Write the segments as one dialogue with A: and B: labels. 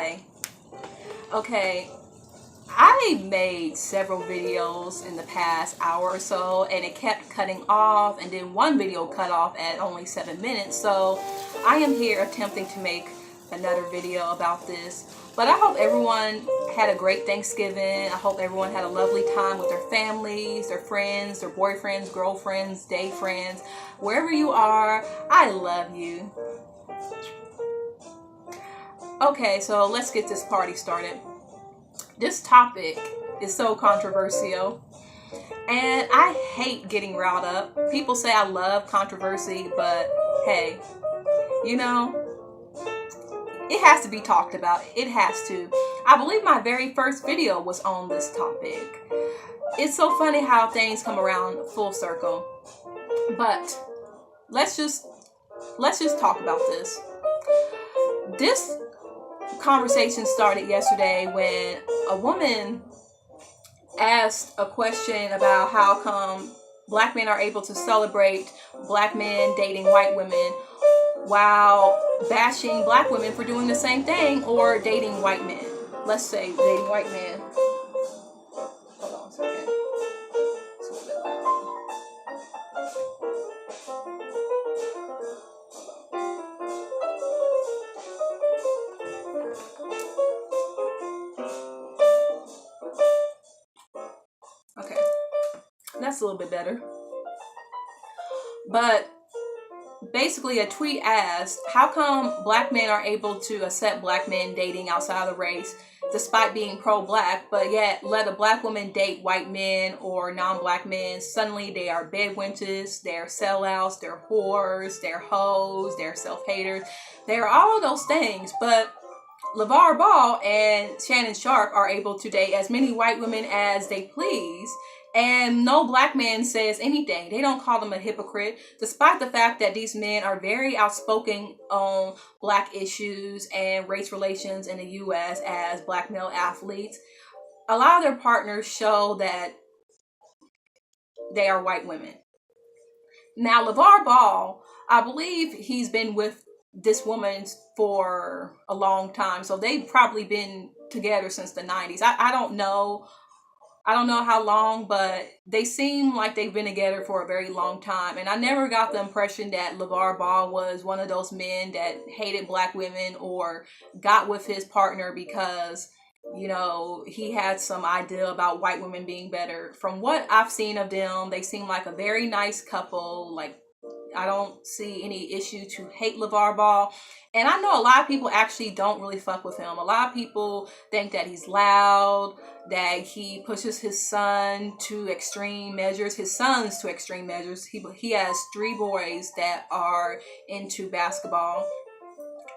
A: Hi. Okay, I made several videos in the past hour or so, and it kept cutting off, and then one video cut off at only 7 minutes. So I am here attempting to make another video about this. But I hope everyone had a great Thanksgiving. I hope everyone had a lovely time with their families, their friends, their boyfriends, girlfriends, day friends. Wherever you are, I love you. Okay, so let's get this party started. This topic is so controversial, and I hate getting riled up. People say I love controversy, but hey, you know, it has to be talked about. It has to. I believe my very first video was on this topic. It's so funny how things come around full circle. But let's just talk about this. This conversation started yesterday when a woman asked a question about how come black men are able to celebrate black men dating white women while bashing black women for doing the same thing or dating white men. Let's say dating white men. Hold on a second. It's a little bit loud. Okay, that's a little bit better. But basically, a tweet asked, how come black men are able to accept black men dating outside of the race despite being pro-black, but yet let a black woman date white men or non-black men? Suddenly they are bedwenches, they're sellouts, they're whores, they're hoes, they're self-haters. They're all of those things, but Lavar Ball and Shannon are able to date as many white women as they please, and no black man says anything. They don't call them a hypocrite, despite the fact that these men are very outspoken on black issues and race relations in the U.S. as black male athletes. A lot of their partners show that they are white women. Now, Lavar Ball, I believe he's been with this woman for a long time, so they've probably been together since the 90s. I don't know how long, but they seem like they've been together for a very long time. And I never got the impression that Lavar Ball was one of those men that hated black women or got with his partner because, you know, he had some idea about white women being better. From what I've seen of them, they seem like a very nice couple. Like, I don't see any issue to hate Lavar Ball. And I know a lot of people actually don't really fuck with him. A lot of people think that he's loud, that he pushes his sons to extreme measures. He has 3 boys that are into basketball.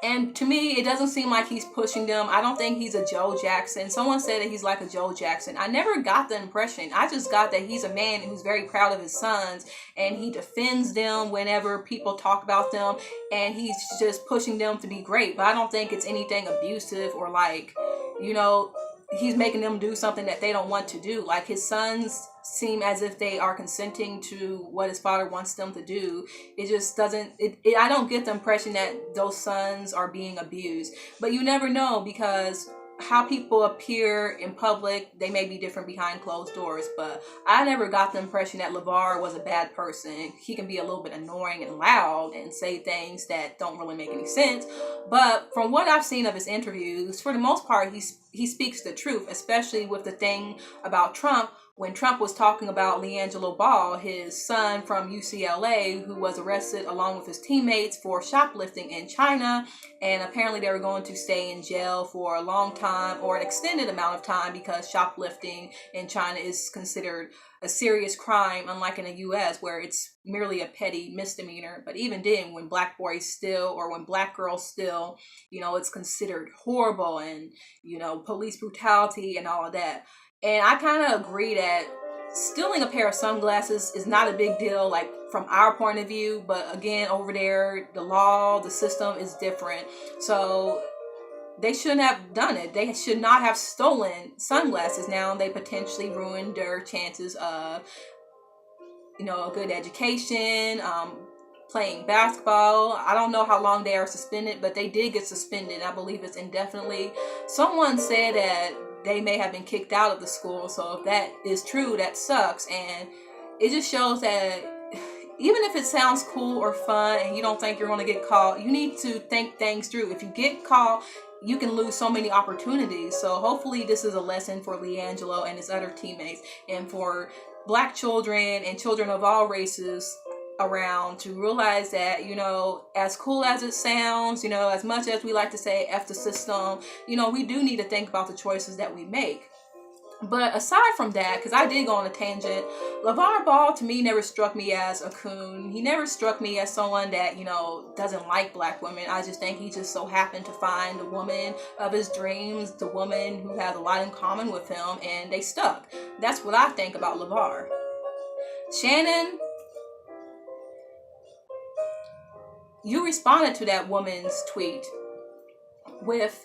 A: And to me, it doesn't seem like he's pushing them. I don't think he's a Joe Jackson. Someone said that he's like a Joe Jackson. I never got the impression. I just got that he's a man who's very proud of his sons, and he defends them whenever people talk about them, and he's just pushing them to be great. But I don't think it's anything abusive or like, you know, he's making them do something that they don't want to do. Like, his sons seem as if they are consenting to what his father wants them to do. It just doesn't, I don't get the impression that those sons are being abused. But you never know, because how people appear in public, they may be different behind closed doors. But I never got the impression that Lavar was a bad person. He can be a little bit annoying and loud and say things that don't really make any sense. But from what I've seen of his interviews, for the most part, he speaks the truth, especially with the thing about Trump. When Trump was talking about LeAngelo Ball, his son from UCLA, who was arrested along with his teammates for shoplifting in China, and apparently they were going to stay in jail for a long time or an extended amount of time because shoplifting in China is considered a serious crime, unlike in the U.S. where it's merely a petty misdemeanor. But even then, when black boys steal or when black girls steal, you know, it's considered horrible and, you know, police brutality and all of that. And I kind of agree that stealing a pair of sunglasses is not a big deal, like from our point of view. But again, over there, the law, the system is different. So they shouldn't have done it. They should not have stolen sunglasses. Now they potentially ruined their chances of, you know, a good education, playing basketball. I don't know how long they are suspended, but they did get suspended. I believe it's indefinitely. Someone said that they may have been kicked out of the school. So if that is true, that sucks. And it just shows that even if it sounds cool or fun and you don't think you're going to get caught, you need to think things through. If you get caught, you can lose so many opportunities. So hopefully this is a lesson for LiAngelo and his other teammates, and for Black children and children of all races around, to realize that, you know, as cool as it sounds, you know, as much as we like to say F the system, you know, we do need to think about the choices that we make. But aside from that, because I did go on a tangent, Lavar Ball to me never struck me as a coon. He never struck me as someone that, you know, doesn't like Black women. I just think he just so happened to find the woman of his dreams, the woman who has a lot in common with him, and they stuck. That's what I think about Lavar. Shannon, you responded to that woman's tweet with,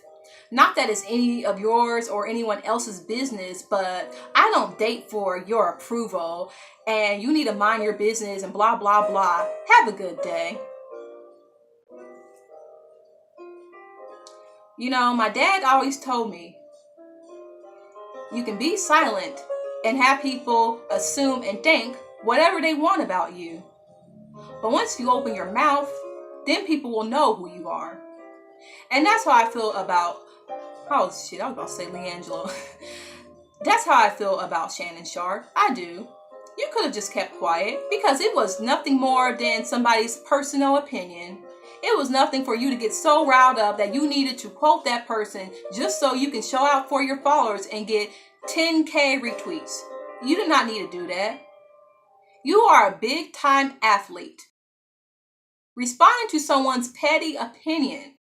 A: not that it's any of yours or anyone else's business, but I don't date for your approval, and you need to mind your business and blah, blah, blah. Have a good day. You know, my dad always told me, you can be silent and have people assume and think whatever they want about you. But once you open your mouth, then people will know who you are. And that's how I feel about, oh shit, I was about to say LiAngelo. That's how I feel about Shannon Sharpe. I do. You could have just kept quiet, because it was nothing more than somebody's personal opinion. It was nothing for you to get so riled up that you needed to quote that person just so you can show out for your followers and get 10K retweets. You do not need to do that. You are a big time athlete. Responding to someone's petty opinion.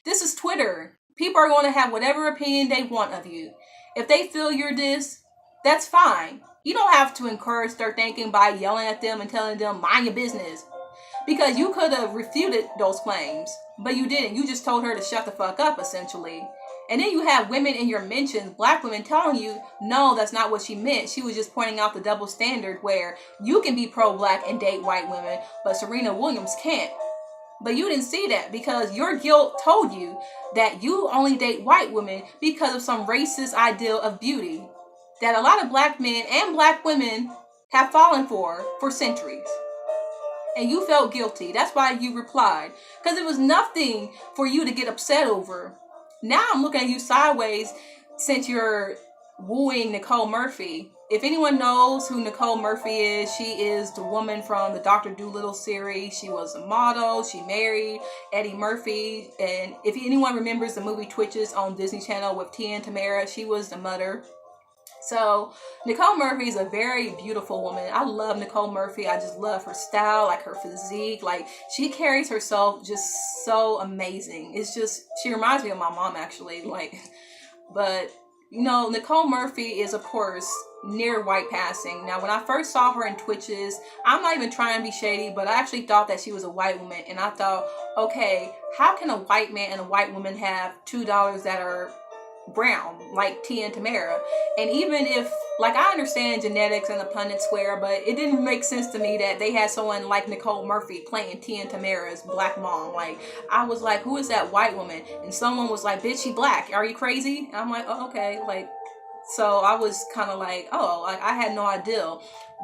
A: This is Twitter. People are going to have whatever opinion they want of you. If they feel you're this, that's fine. You don't have to encourage their thinking by yelling at them and telling them, mind your business. Because you could have refuted those claims, but you didn't. You just told her to shut the fuck up, essentially. And then you have women in your mentions, Black women, telling you, no, that's not what she meant. She was just pointing out the double standard where you can be pro-Black and date white women, but Serena Williams can't. But you didn't see that, because your guilt told you that you only date white women because of some racist ideal of beauty that a lot of Black men and Black women have fallen for centuries. And you felt guilty. That's why you replied, because it was nothing for you to get upset over. Now I'm looking at you sideways since you're wooing Nicole Murphy. If anyone knows who Nicole Murphy is, she is the woman from the Dr. Dolittle series. She was a model. She married Eddie Murphy. And if anyone remembers the movie Twitches on Disney Channel with Tia and Tamara, she was the mother. So Nicole Murphy is a very beautiful woman. I love Nicole Murphy. I just love her style, like her physique. Like, she carries herself just so amazing. It's just, she reminds me of my mom, actually. Like, but you know, Nicole Murphy is, of course, near white passing. Now, when I first saw her in Twitches, I'm not even trying to be shady, but I actually thought that she was a white woman. And I thought, okay, how can a white man and a white woman have two daughters that are brown, like Tia and Tamara? And even if, like, I understand genetics and the Punnett square, but it didn't make sense to me that they had someone like Nicole Murphy playing Tia and Tamara's Black mom. Like, I was like, who is that white woman? And someone was like, bitch, she Black. Are you crazy? And I'm like, oh, okay. Like, so I was kind of like, oh, like, I had no idea.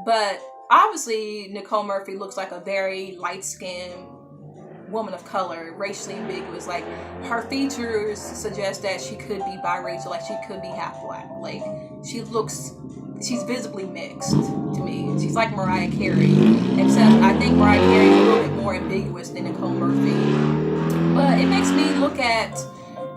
A: But obviously Nicole Murphy looks like a very light-skinned woman of color, racially ambiguous. Like, her features suggest that she could be biracial, like she could be half Black. Like, she's visibly mixed to me. She's like Mariah Carey, except I think Mariah Carey is a little bit more ambiguous than Nicole Murphy. But it makes me look at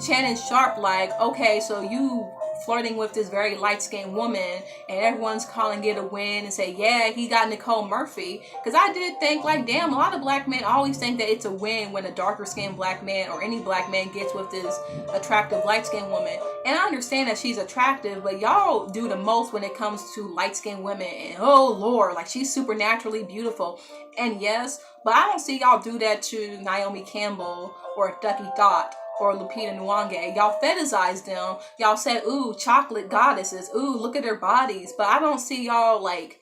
A: Shannon Sharpe like, okay, so you flirting with this very light-skinned woman and everyone's calling it a win and say, yeah, he got Nicole Murphy. Because I did think, like, damn, a lot of Black men always think that it's a win when a darker-skinned Black man or any Black man gets with this attractive light-skinned woman. And I understand that she's attractive, but y'all do the most when it comes to light-skinned women. And oh Lord, like, she's supernaturally beautiful. And yes, but I don't see y'all do that to Naomi Campbell or Ducky Thought or Lupita Nyong'o. Y'all fetishize them. Y'all said, ooh, chocolate goddesses. Ooh, look at their bodies. But I don't see y'all, like,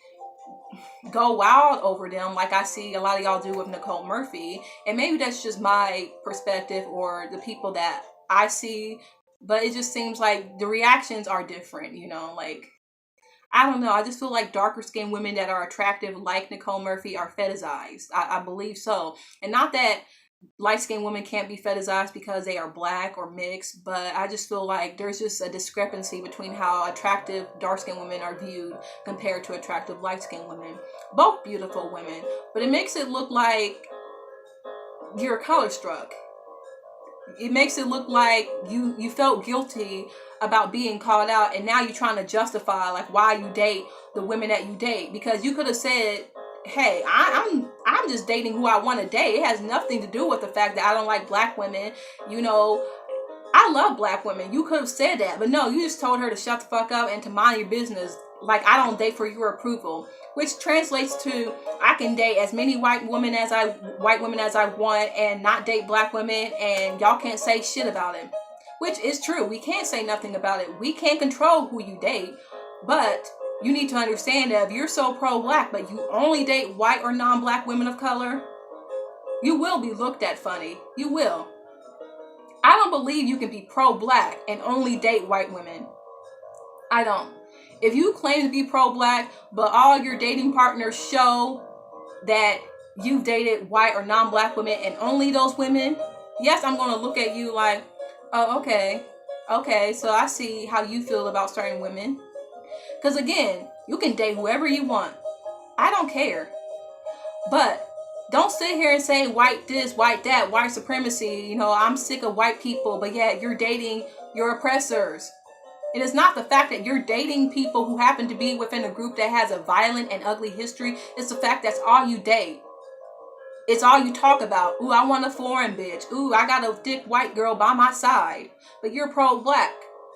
A: go wild over them like I see a lot of y'all do with Nicole Murphy. And maybe that's just my perspective or the people that I see, but it just seems like the reactions are different, you know, like, I don't know. I just feel like darker skinned women that are attractive like Nicole Murphy are fetishized. I believe so. And not that light skinned women can't be fetishized because they are black or mixed, but I just feel like there's just a discrepancy between how attractive dark skinned women are viewed compared to attractive light skinned women. Both beautiful women, but it makes it look like you're color struck. It makes it look like you felt guilty about being called out, and now you're trying to justify like why you date the women that you date, because you could have said, hey, I'm just dating who I want to date. It has nothing to do with the fact that I don't like black women. You know, I love black women. You could have said that, but no, you just told her to shut the fuck up and to mind your business. Like, I don't date for your approval, which translates to I can date as many white women as I want and not date black women, and y'all can't say shit about it, which is true. We can't say nothing about it. We can't control who you date, but you need to understand that if you're so pro-black, but you only date white or non-black women of color, you will be looked at funny. You will. I don't believe you can be pro-black and only date white women. I don't. If you claim to be pro-black, but all your dating partners show that you've dated white or non-black women and only those women, yes, I'm going to look at you like, oh, okay. Okay, so I see how you feel about certain women. Because again, you can date whoever you want. I don't care. But don't sit here and say white this, white that, white supremacy. You know, I'm sick of white people, but yet you're dating your oppressors. It is not the fact that you're dating people who happen to be within a group that has a violent and ugly history. It's the fact that's all you date. It's all you talk about. Ooh, I want a foreign bitch. Ooh, I got a thick white girl by my side. But you're pro-black.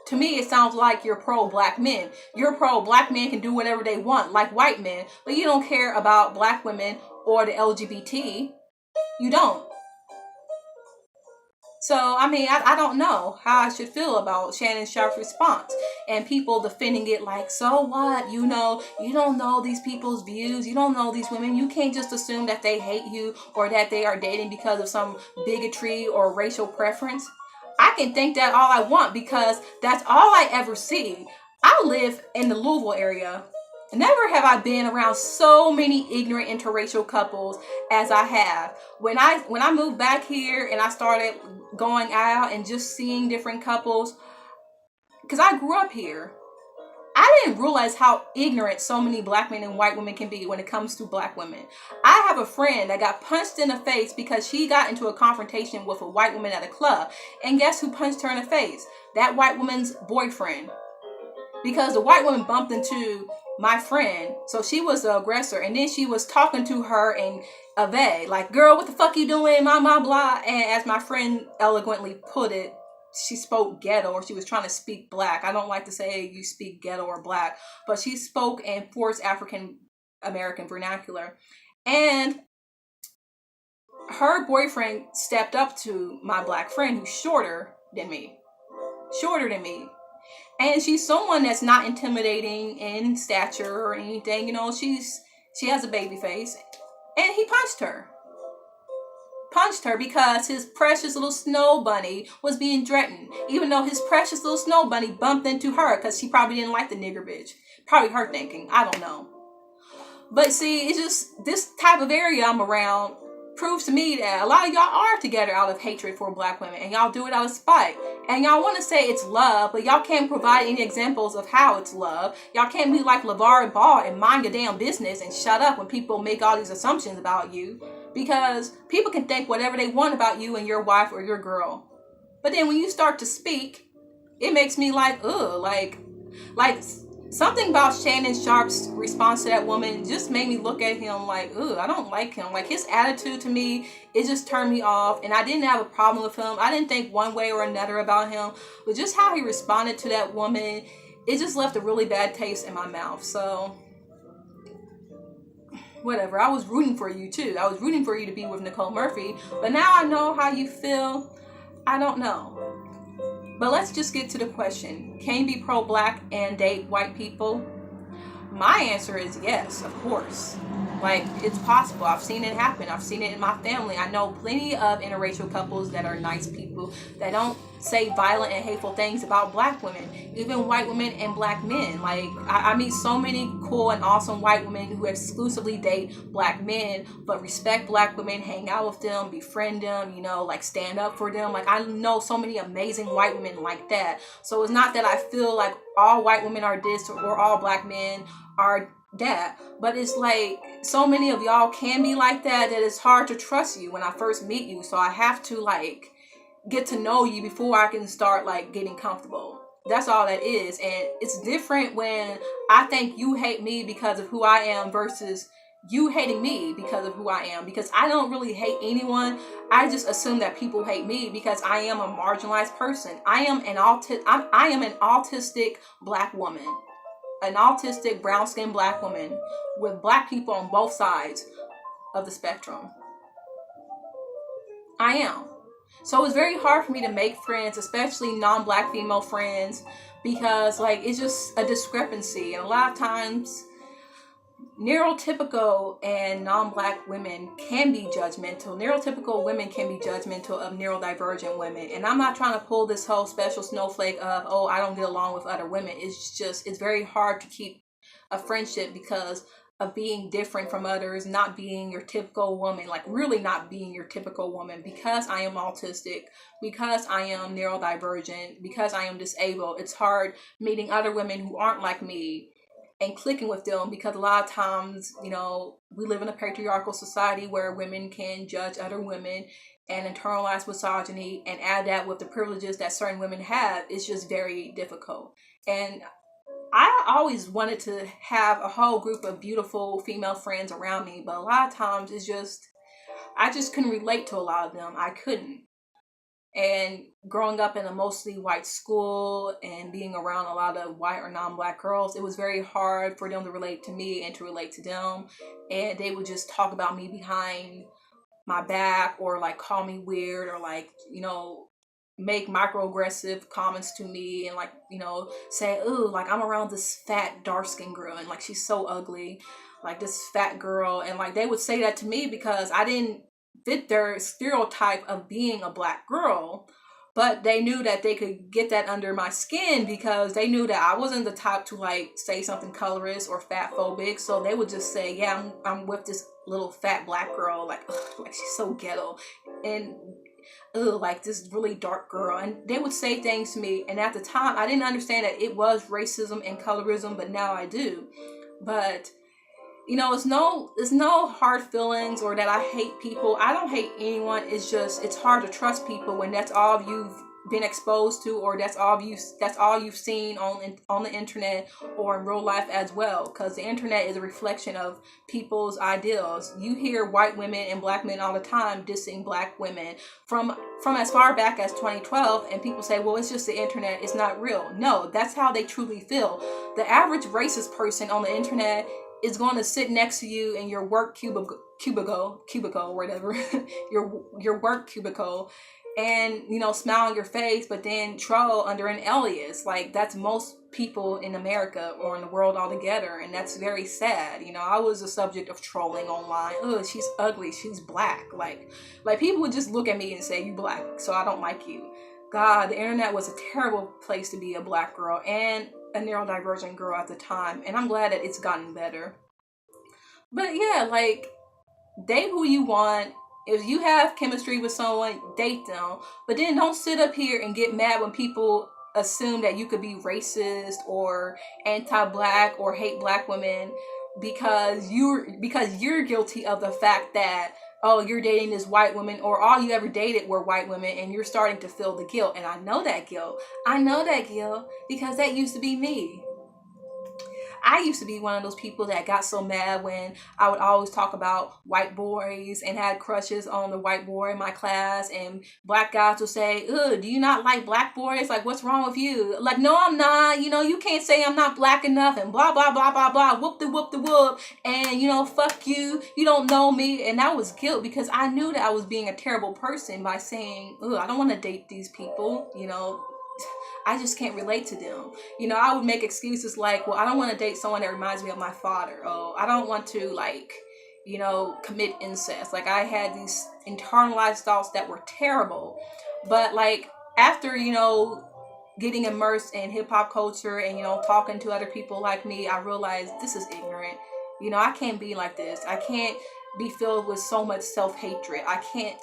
A: To me, it sounds like you're pro-black men. You're pro-black men can do whatever they want, like white men. But you don't care about black women or the LGBT. You don't. So, I mean, I don't know how I should feel about Shannon Sharp's response and people defending it like, so what? You know, you don't know these people's views. You don't know these women. You can't just assume that they hate you or that they are dating because of some bigotry or racial preference. I can think that all I want because that's all I ever see. I live in the Louisville area. Never have I been around so many ignorant interracial couples as I have. When I moved back here and I started going out and just seeing different couples, because I grew up here, I didn't realize how ignorant so many black men and white women can be when it comes to black women. I have a friend that got punched in the face because she got into a confrontation with a white woman at a club. And guess who punched her in the face? That white woman's boyfriend. Because the white woman bumped into my friend, so she was the aggressor, and then she was talking to her in Ave, like, girl, what the fuck you doing, blah, blah, blah. And as my friend eloquently put it, she spoke ghetto, or she was trying to speak black. I don't like to say you speak ghetto or black, but she spoke in forced African American vernacular. And her boyfriend stepped up to my black friend who's shorter than me. And she's someone that's not intimidating in stature or anything. You know, she has a baby face. And he punched her. Punched her because his precious little snow bunny was being threatened. Even though his precious little snow bunny bumped into her because she probably didn't like the nigger bitch. Probably her thinking. I don't know. But see, it's just this type of area I'm around proves to me that a lot of y'all are together out of hatred for black women, and y'all do it out of spite, and y'all want to say it's love, but y'all can't provide any examples of how it's love. Y'all can't be like Lavar Ball and mind your damn business and shut up when people make all these assumptions about you, because people can think whatever they want about you and your wife or your girl, but then when you start to speak, it makes me like, ugh, like something about Shannon Sharp's response to that woman just made me look at him like, ugh, I don't like him. Like, his attitude to me, it just turned me off. And I didn't have a problem with him. I didn't think one way or another about him. But just how he responded to that woman, it just left a really bad taste in my mouth. So, whatever. I was rooting for you, too. I was rooting for you to be with Nicole Murphy. But now I know how you feel. I don't know. But let's just get to the question. Can you be pro-black and date white people? My answer is yes, of course. Like, it's possible. I've seen it happen. I've seen it in my family. I know plenty of interracial couples that are nice people that don't say violent and hateful things about black women, even white women and black men. Like, I meet so many cool and awesome white women who exclusively date black men, but respect black women, hang out with them, befriend them, you know, like stand up for them. Like, I know so many amazing white women like that. So it's not that I feel like all white women are this or all black men are that, but it's like so many of y'all can be like that it's hard to trust you when I first meet you. So I have to like get to know you before I can start like getting comfortable. That's all that is. And it's different when I think you hate me because of who I am versus you hating me because of who I am, because I don't really hate anyone. I just assume that people hate me because I am a marginalized person. I am an autistic black woman, an autistic brown-skinned black woman with black people on both sides of the spectrum. I am. So it's very hard for me to make friends, especially non-black female friends, because like it's just a discrepancy. And a lot of times neurotypical and non-black women can be judgmental. Neurotypical women can be judgmental of neurodivergent women. And I'm not trying to pull this whole special snowflake of, oh, I don't get along with other women. It's very hard to keep a friendship because of being different from others, not being your typical woman, like really not being your typical woman, because I am autistic, because I am neurodivergent, because I am disabled. It's hard meeting other women who aren't like me and clicking with them, because a lot of times, you know, we live in a patriarchal society where women can judge other women and internalize misogyny and add that with the privileges that certain women have. It's just very difficult. And I always wanted to have a whole group of beautiful female friends around me, but a lot of times I just couldn't relate to a lot of them. I couldn't. And growing up in a mostly white school and being around a lot of white or non-black girls, it was very hard for them to relate to me and to relate to them. And they would just talk about me behind my back, or like call me weird, or like, you know, make microaggressive comments to me, and like, you know, say, ooh, like I'm around this fat dark-skinned girl and like she's so ugly, like this fat girl. And like they would say that to me because I didn't fit their stereotype of being a black girl, but they knew that they could get that under my skin because they knew that I wasn't the type to like say something colorist or fat phobic. So they would just say, yeah, I'm with this little fat black girl, like, ugh, like she's so ghetto, and like this really dark girl. And they would say things to me, and at the time I didn't understand that it was racism and colorism, but now I do. But you know, it's no hard feelings or that I hate people. I don't hate anyone. It's just it's hard to trust people when that's all you've been exposed to, or that's all you've seen on the internet or in real life as well, because the internet is a reflection of people's ideals. You hear white women and black men all the time dissing black women from as far back as 2012, and people say, well, it's just the internet, it's not real. No, that's how they truly feel. The average racist person on the internet is going to sit next to you in your work cubicle, whatever, your work cubicle, and, you know, smile on your face, but then troll under an alias. Like, that's most people in America or in the world altogether, and that's very sad. You know, I was a subject of trolling online. Oh, she's ugly, she's black. Like people would just look at me and say, you black, so I don't like you. God, the internet was a terrible place to be a black girl and a neurodivergent girl at the time, and I'm glad that it's gotten better. But yeah, like, date who you want. If you have chemistry with someone, date them. But then don't sit up here and get mad when people assume that you could be racist or anti-black or hate black women because you're guilty of the fact that, oh, you're dating this white woman, or all you ever dated were white women, and you're starting to feel the guilt. And I know that guilt. Because that used to be me. I used to be one of those people that got so mad when I would always talk about white boys and had crushes on the white boy in my class, and black guys would say, ugh, do you not like black boys? Like, what's wrong with you? Like, no, I'm not. You know, you can't say I'm not black enough, and blah, blah, blah, blah, blah, whoop the whoop, and, you know, fuck you. You don't know me. And that was guilt, because I knew that I was being a terrible person by saying, ugh, I don't want to date these people, you know. I just can't relate to them. You know, I would make excuses like, well, I don't want to date someone that reminds me of my father. Oh, I don't want to, like, you know, commit incest. Like, I had these internalized thoughts that were terrible. But, like, after, you know, getting immersed in hip-hop culture and, you know, talking to other people like me, I realized this is ignorant. You know, I can't be like this. I can't be filled with so much self-hatred. I can't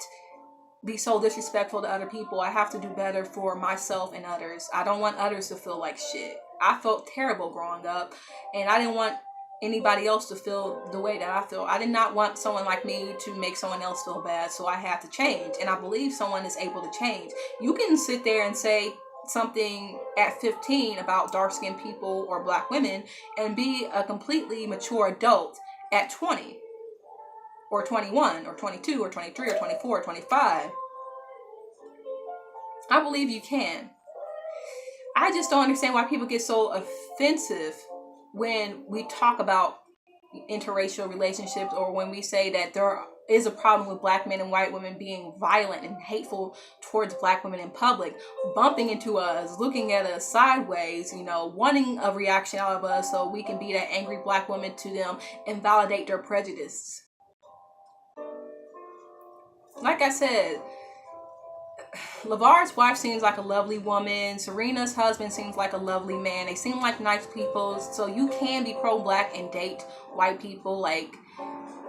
A: be so disrespectful to other people. I have to do better for myself and others. I don't want others to feel like shit. I felt terrible growing up, and I didn't want anybody else to feel the way that I feel. I did not want someone like me to make someone else feel bad, so I had to change, and I believe someone is able to change. You can sit there and say something at 15 about dark-skinned people or black women and be a completely mature adult at 20 or 21 or 22 or 23 or 24 or 25. I believe you can. I just don't understand why people get so offensive when we talk about interracial relationships, or when we say that there is a problem with black men and white women being violent and hateful towards black women in public, bumping into us, looking at us sideways, you know, wanting a reaction out of us so we can be that angry black woman to them and validate their prejudice. Like I said, Lavar's wife seems like a lovely woman. Serena's husband seems like a lovely man. They seem like nice people. So you can be pro-black and date white people. Like,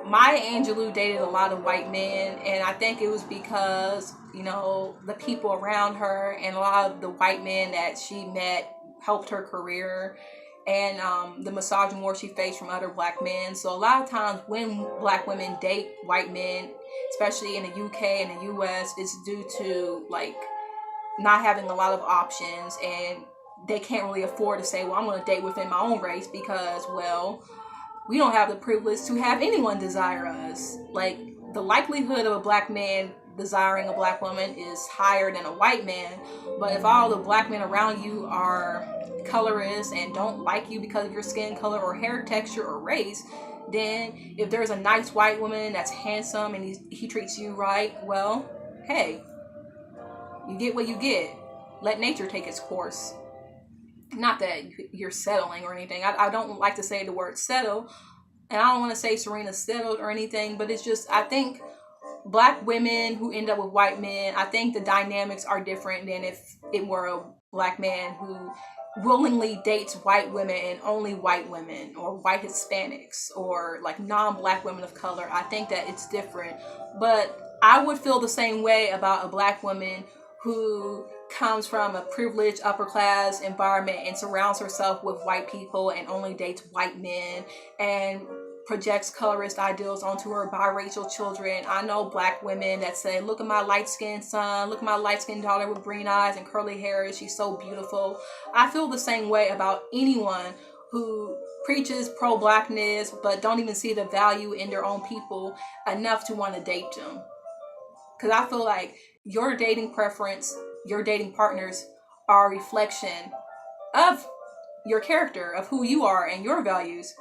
A: Maya Angelou dated a lot of white men, and I think it was because, you know, the people around her and a lot of the white men that she met helped her career, and the misogyny war she faced from other black men. So a lot of times when black women date white men, especially in the UK and the US, it's due to, like, not having a lot of options, and they can't really afford to say, well, I'm going to date within my own race because, well, we don't have the privilege to have anyone desire us. Like, the likelihood of a black man desiring a black woman is higher than a white man. But if all the black men around you are colorist and don't like you because of your skin color or hair texture or race, then if there's a nice white woman that's handsome and he treats you right, well, hey, you get what you get. Let nature take its course. Not that you're settling or anything. I don't like to say the word settle, and I don't want to say Serena settled or anything, but it's just, I think black women who end up with white men, I think the dynamics are different than if it were a black man who willingly dates white women and only white women, or white Hispanics, or like non-black women of color. I think that it's different. But I would feel the same way about a black woman who comes from a privileged upper class environment and surrounds herself with white people and only dates white men and projects colorist ideals onto her biracial children. I know black women that say, look at my light-skinned son, look at my light-skinned daughter with green eyes and curly hair, she's so beautiful. I feel the same way about anyone who preaches pro-blackness but don't even see the value in their own people enough to want to date them. Because I feel like your dating preference, your dating partners are a reflection of your character, of who you are and your values.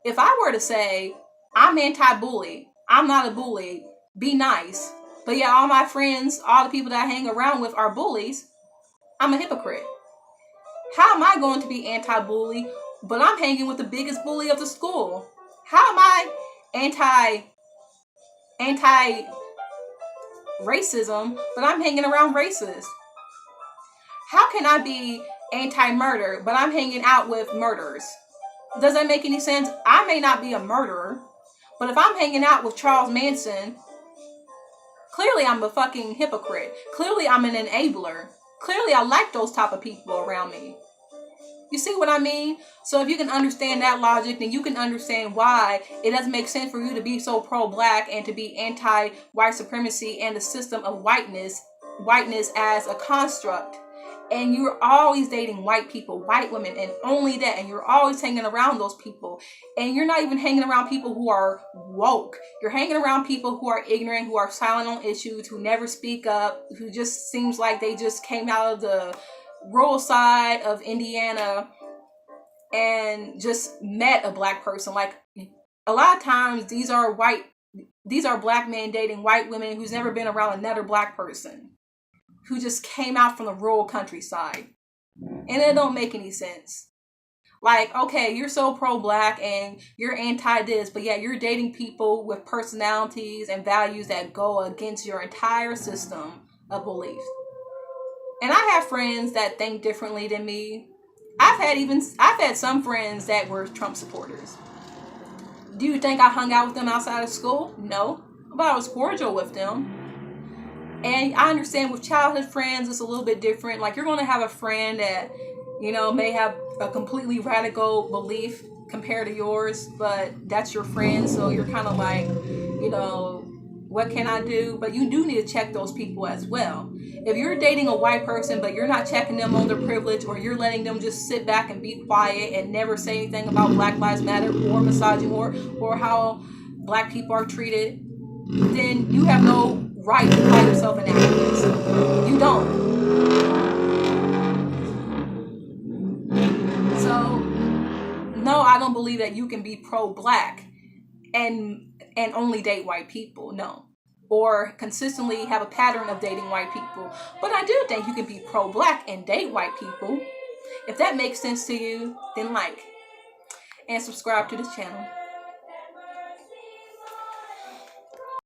A: If I were to say, I'm anti-bully, I'm not a bully, be nice, but yeah, all my friends, all the people that I hang around with are bullies, I'm a hypocrite. How am I going to be anti-bully, but I'm hanging with the biggest bully of the school? How am I anti-racism, but I'm hanging around racists? How can I be anti-murder, but I'm hanging out with murderers? Does that make any sense? I may not be a murderer, but if I'm hanging out with Charles Manson, clearly I'm a fucking hypocrite. Clearly I'm an enabler. Clearly I like those type of people around me. You see what I mean? So if you can understand that logic, then you can understand why it doesn't make sense for you to be so pro-black and to be anti-white supremacy and the system of whiteness as a construct. And you're always dating white people, white women, and only that. And you're always hanging around those people. And you're not even hanging around people who are woke. You're hanging around people who are ignorant, who are silent on issues, who never speak up, who just seems like they just came out of the rural side of Indiana and just met a black person. Like, a lot of times these are black men dating white women who's never been around another black person, who just came out from the rural countryside. And it don't make any sense. Like, okay, you're so pro-black and you're anti-this, but yet you're dating people with personalities and values that go against your entire system of belief. And I have friends that think differently than me. I've had some friends that were Trump supporters. Do you think I hung out with them outside of school? No. But I was cordial with them. And I understand with childhood friends, it's a little bit different. Like, you're going to have a friend that, you know, may have a completely radical belief compared to yours, but that's your friend. So you're kind of like, you know, what can I do? But you do need to check those people as well. If you're dating a white person, but you're not checking them on their privilege, or you're letting them just sit back and be quiet and never say anything about Black Lives Matter or misogyny or how black people are treated, then you have no right to call yourself an activist. You don't. So, no, I don't believe that you can be pro-black and only date white people. No. Or consistently have a pattern of dating white people. But I do think you can be pro-black and date white people. If that makes sense to you, then like and subscribe to this channel.